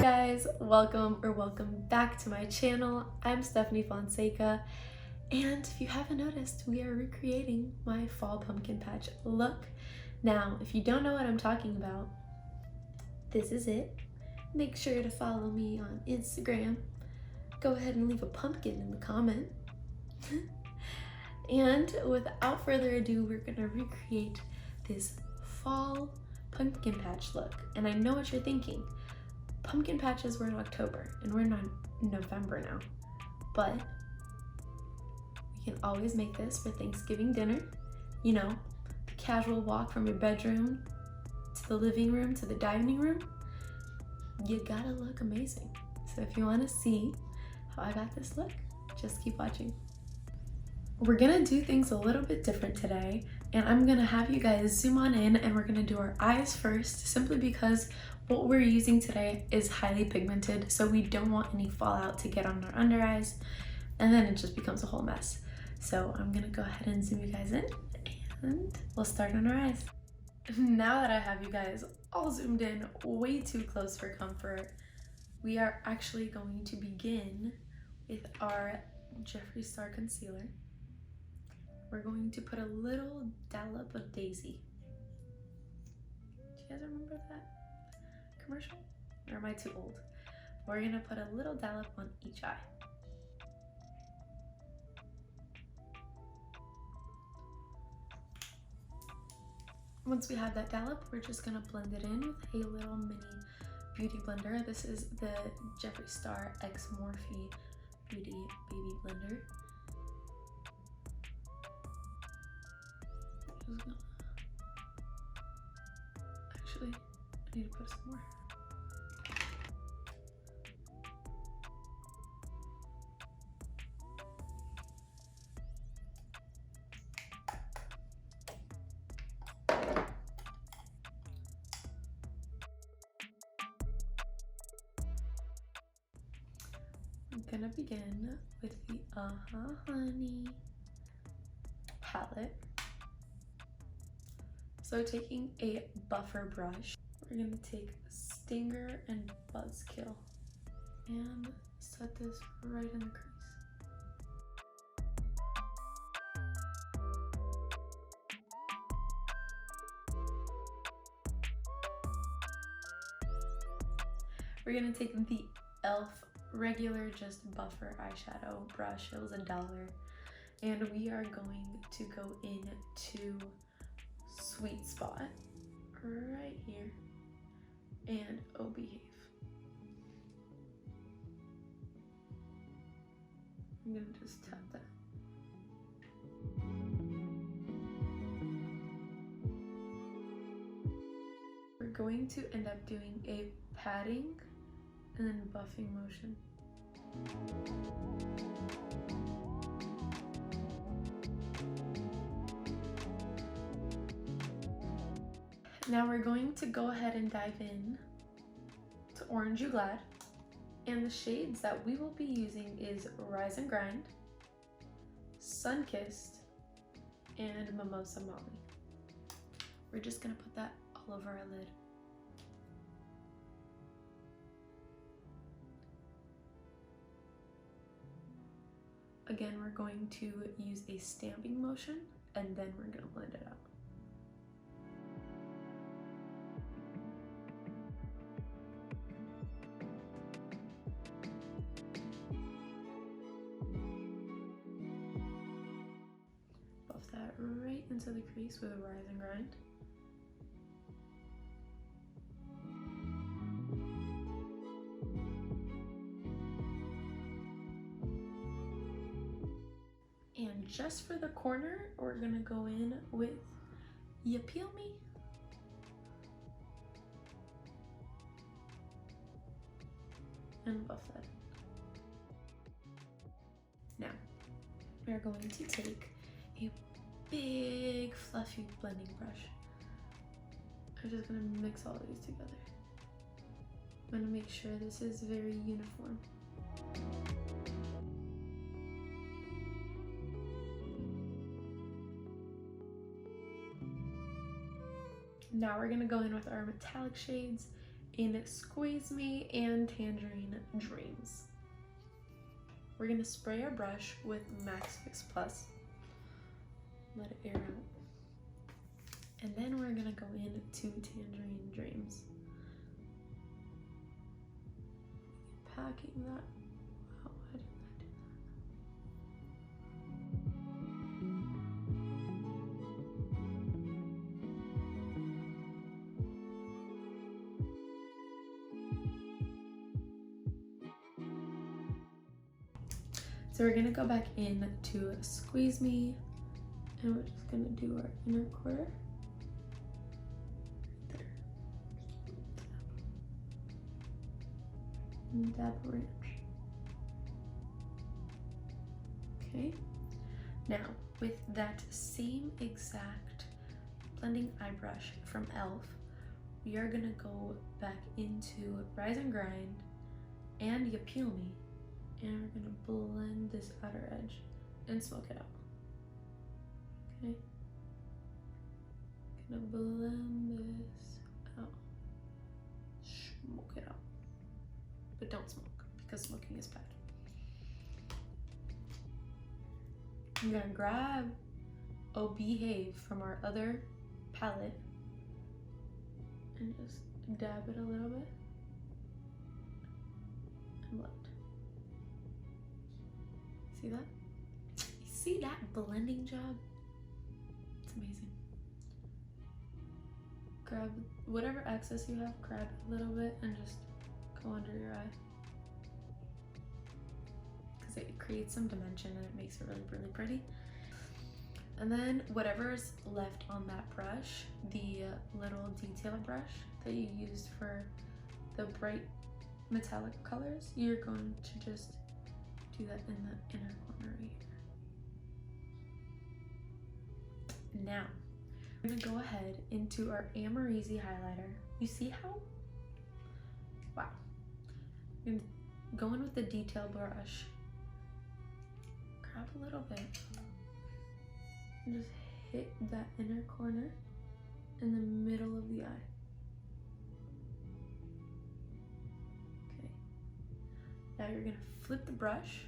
Guys, welcome back to my channel. I'm Stephanie Fonseca, and if you haven't noticed, we are recreating my fall pumpkin patch look. Now, if you don't know what I'm talking about, this is it. Make sure to follow me on Instagram. Go ahead and leave a pumpkin in the comment. And without further ado, we're gonna recreate this fall pumpkin patch look. And I know what you're thinking. Pumpkin patches were in October and we're not in November now, but we can always make this for Thanksgiving dinner. You know, the casual walk from your bedroom to the living room to the dining room. You gotta look amazing. So if you want to see how I got this look, just keep watching. We're gonna do things a little bit different today, and I'm gonna have you guys zoom on in and we're gonna do our eyes first, simply because what we're using today is highly pigmented, so we don't want any fallout to get on our under eyes, and then it just becomes a whole mess. So I'm gonna go ahead and zoom you guys in, and we'll start on our eyes. Now that I have you guys all zoomed in way too close for comfort, we are actually going to begin with our Jefree Star Concealer. We're going to put a little dollop of Daisy. Do you guys remember that commercial? Or am I too old? We're gonna put a little dollop on each eye. Once we have that dollop, we're just gonna blend it in with a little mini beauty blender. This is the Jefree Star X Morphe Beauty Baby Blender. Actually, I need to put some more. I'm gonna begin with the Honey palette. So taking a buffer brush, we're gonna take Stinger and Buzzkill and set this right in the crease. We're gonna take the e.l.f. regular just buffer eyeshadow brush. It was $1, and we are going to go into Sweet Spot right here and Oh Behave. I'm gonna just tap that. We're going to end up doing a patting and then buffing motion. Now we're going to go ahead and dive in to Orange You Glad, and the shades that we will be using is Rise and Grind, Sunkissed, and Mimosa Molly. We're just gonna put that all over our lid. Again, we're going to use a stamping motion, and then we're gonna blend it out. Buff that right into the crease with a Rise and Grind. And just for the corner, we're gonna go in with You Peel Me. And buff that. Now, we're going to take a big fluffy blending brush. I'm just gonna mix all of these together. I'm gonna make sure this is very uniform. Now we're gonna go in with our metallic shades in Squeeze Me and Tangerine Dreams. We're gonna spray our brush with Max Fix Plus. Let it air out. And then we're gonna go into Tangerine Dreams. Packing that. Wow, why did I do that? So we're gonna go back in to Squeeze Me, and we're just gonna do our inner quarter. And dab ranch. Okay, now with that same exact blending eye brush from e.l.f., we are gonna go back into Rise and Grind and You Peel Me, and we're gonna blend this outer edge and smoke it out. Okay, gonna blend this out, smoke it out. But don't smoke, because smoking is bad. I'm gonna grab Oh Behave from our other palette and just dab it a little bit and blend. See that? You see that blending job? It's amazing. Grab whatever excess you have, grab it a little bit and just go under your eye, because it creates some dimension and it makes it really, really pretty. And then whatever's left on that brush, the little detail brush that you used for the bright metallic colors, you're going to just do that in the inner corner right here. Now, I'm gonna go ahead into our Amrezy highlighter. You see how? Wow. I'm gonna go in with the detail brush, grab a little bit, and just hit that inner corner in the middle of the eye. Okay. Now you're gonna flip the brush,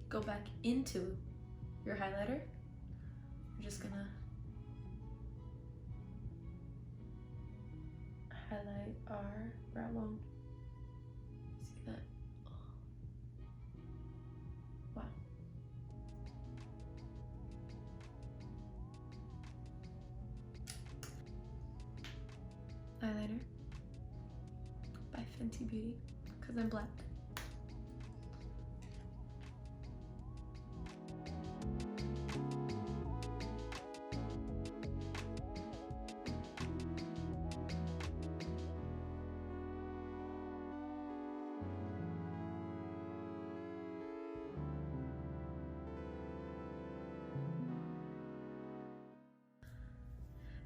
go back into your highlighter. You're just gonna highlight our brow bone. See that? Oh. Wow. Eyeliner by Fenty Beauty, because I'm black.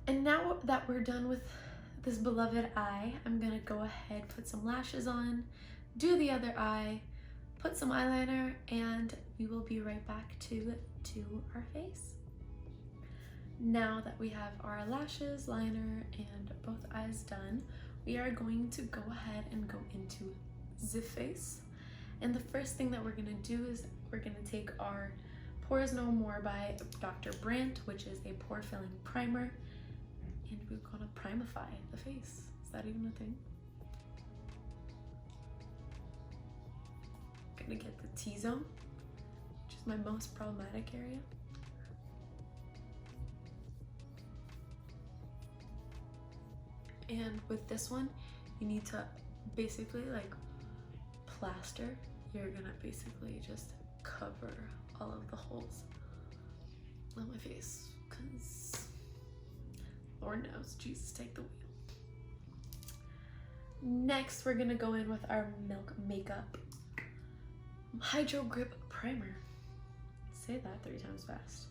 And now that we're done with this beloved eye, I'm gonna go ahead, put some lashes on, do the other eye, put some eyeliner, and we will be right back to our face. Now that we have our lashes, liner, and both eyes done, we are going to go ahead and go into the face. And the first thing that we're gonna do is we're gonna take our Pores No More by Dr. Brandt, which is a pore filling primer, and we're gonna primify the face. Is that even a thing? Gonna get the T-zone, which is my most problematic area. And with this one, you need to basically like plaster. You're gonna basically just cover all of the holes on my face, because Lord knows, Jesus take the wheel. Next, we're gonna go in with our Milk Makeup Hydro Grip Primer. Say that 3 times fast.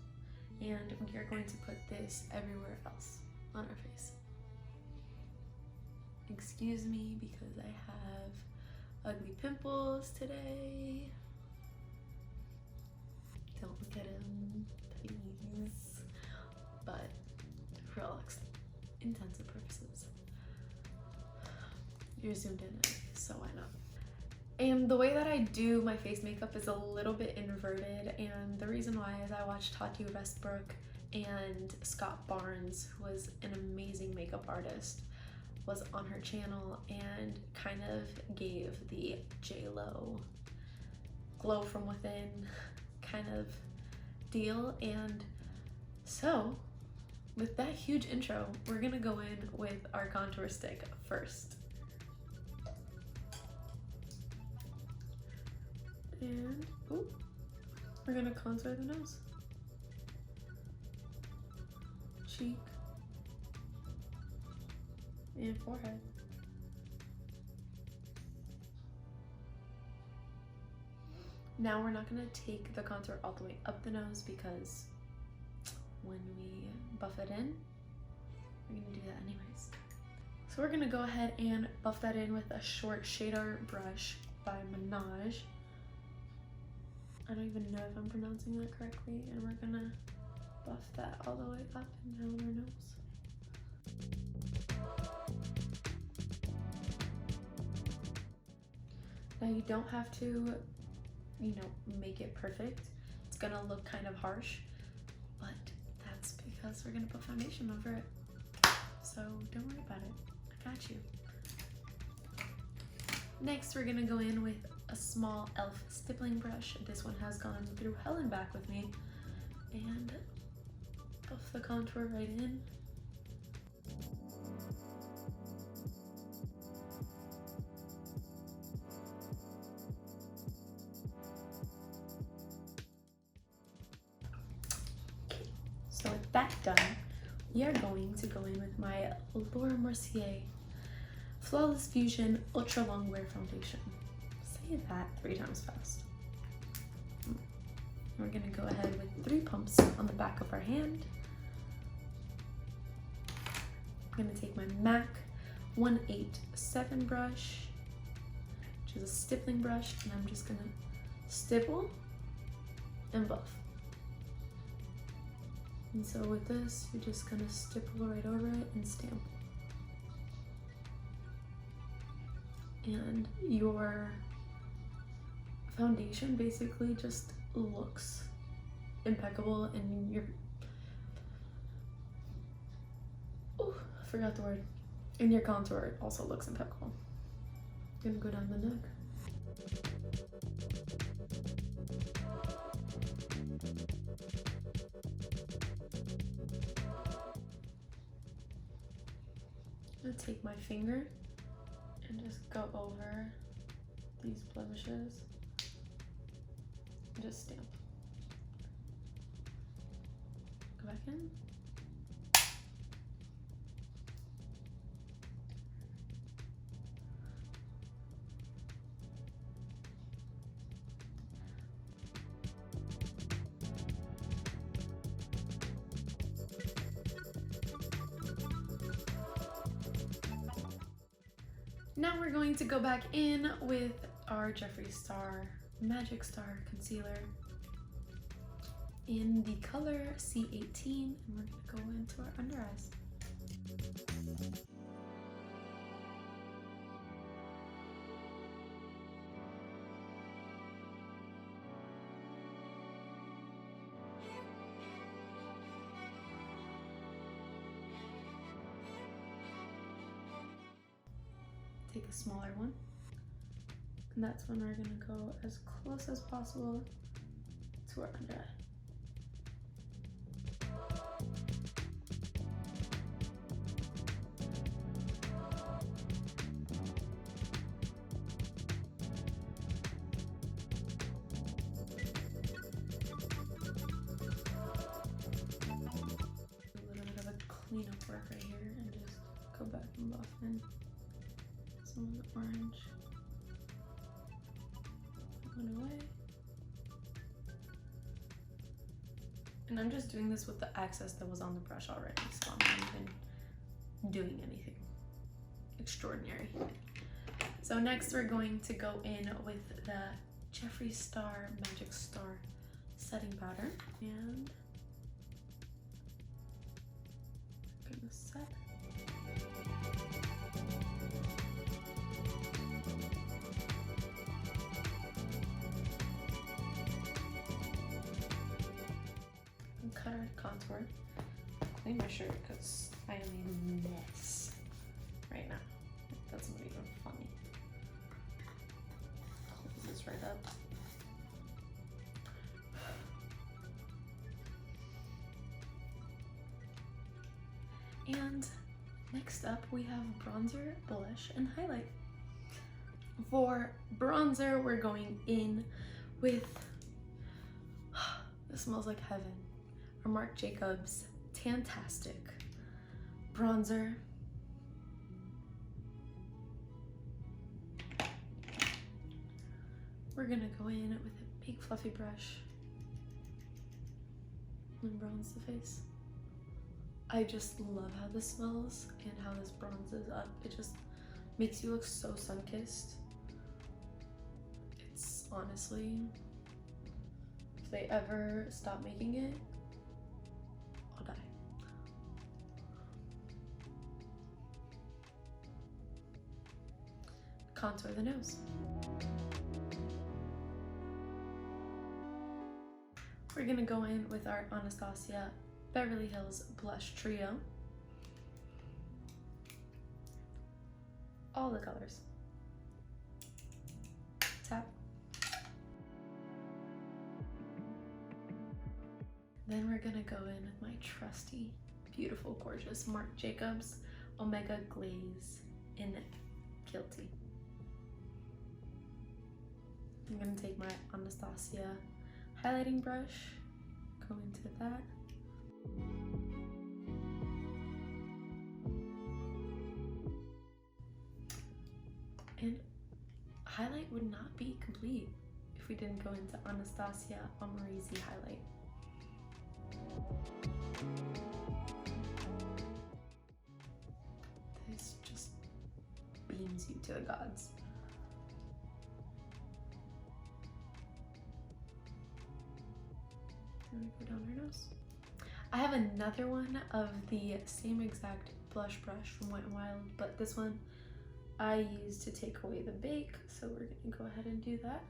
And we are going to put this everywhere else on our face. Excuse me because I have ugly pimples today. Don't look at them, please. But for all intents and purposes. You're zoomed in anyway, so why not? And the way that I do my face makeup is a little bit inverted, and the reason why is I watched Tati Westbrook and Scott Barnes, who was an amazing makeup artist, was on her channel and kind of gave the J-Lo glow from within kind of deal. And so with that huge intro, we're gonna go in with our contour stick first. And ooh, we're gonna contour the nose, cheek, and forehead. Now we're not gonna take the contour all the way up the nose because when we buff it in, we're gonna do that anyways. So we're gonna go ahead and buff that in with a short shader brush by Minaj. I don't even know if I'm pronouncing that correctly, and we're gonna buff that all the way up and down our nose. Now you don't have to, you know, make it perfect. It's gonna look kind of harsh, but that's because we're gonna put foundation over it. So don't worry about it, I got you. Next, we're gonna go in with a small e.l.f. stippling brush. This one has gone through hell and back with me. And buff the contour right in. So with that done, we are going to go in with my Mercier Flawless Fusion Ultra-Longwear Foundation. Say that 3 times fast. We're gonna go ahead with 3 pumps on the back of our hand. I'm gonna take my MAC 187 brush, which is a stippling brush, and I'm just gonna stipple and buff. And so with this, you're just gonna stipple right over it and stamp. And your foundation basically just looks impeccable, and your, oh, I forgot the word. And your contour also looks impeccable. Gonna go down the neck. I'm gonna take my finger and just go over these blemishes and just stamp. Go back in. Now we're going to go back in with our Jefree Star Magic Star Concealer in the color C18, and we're going to go into our under eyes. Take a smaller one, and that's when we're going to go as close as possible to our under eye. A little bit of a cleanup work right here, and just go back and buff in some of the orange. One away. And I'm just doing this with the excess that was on the brush already, so I'm not even doing anything extraordinary. So next we're going to go in with the Jefree Star Magic Star setting powder, and I'm gonna set. clean my shirt because I am a mess right now. That's not even funny. Close this right up. And next up we have bronzer, blush, and highlight. For bronzer, we're going in with, this smells like heaven, our Marc Jacobs Tantastic bronzer. We're gonna go in with a big fluffy brush and bronze the face. I just love how this smells and how this bronzes up. It just makes you look so sun-kissed. It's honestly, if they ever stop making it, I'll die. Contour the nose. We're gonna go in with our Anastasia Beverly Hills Blush Trio. All the colors. Tap. Then we're gonna go in with my trusty, beautiful, gorgeous Marc Jacobs Omega Glaze in Guilty. I'm gonna take my Anastasia highlighting brush, go into that. And highlight would not be complete if we didn't go into Anastasia Amrezy highlight. This just beams you to the gods. Then we go down her nose. I have another one of the same exact blush brush from Wet n Wild, but this one I used to take away the bake, so we're gonna go ahead and do that.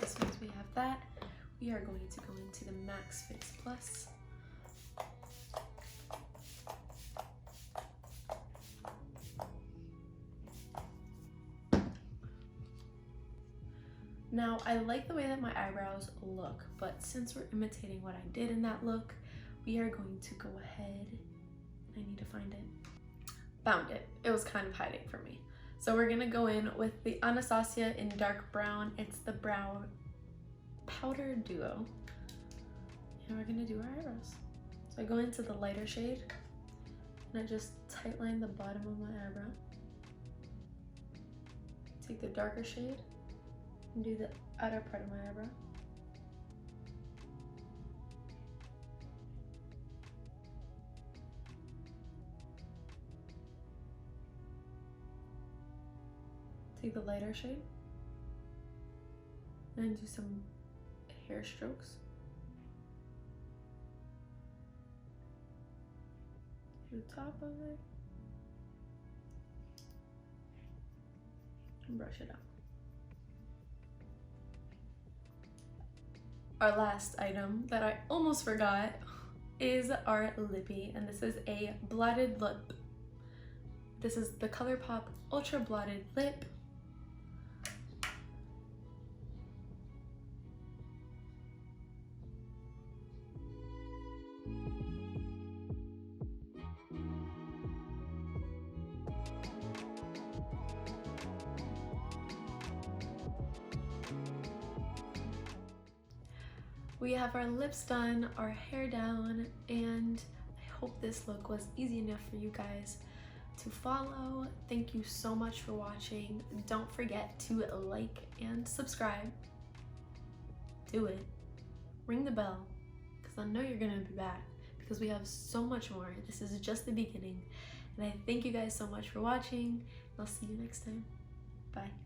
As soon as we have that, we are going to go into the Max Fix Plus. Now, I like the way that my eyebrows look, but since we're imitating what I did in that look, we are going to go ahead, I need to find it. Found it. It was kind of hiding from me. So we're gonna go in with the Anastasia in dark brown. It's the Brow Powder Duo. And we're gonna do our eyebrows. So I go into the lighter shade, and I just tightline the bottom of my eyebrow. Take the darker shade, and do the outer part of my eyebrow. Take the lighter shade and do some hair strokes. To the top of it and brush it out. Our last item that I almost forgot is our lippy, and this is a blotted lip. This is the ColourPop Ultra Blotted Lip. We have our lips done, our hair down, and I hope this look was easy enough for you guys to follow. Thank you so much for watching. Don't forget to like and subscribe. Do it. Ring the bell, because I know you're gonna be back, because we have so much more. This is just the beginning. And I thank you guys so much for watching. I'll see you next time. Bye.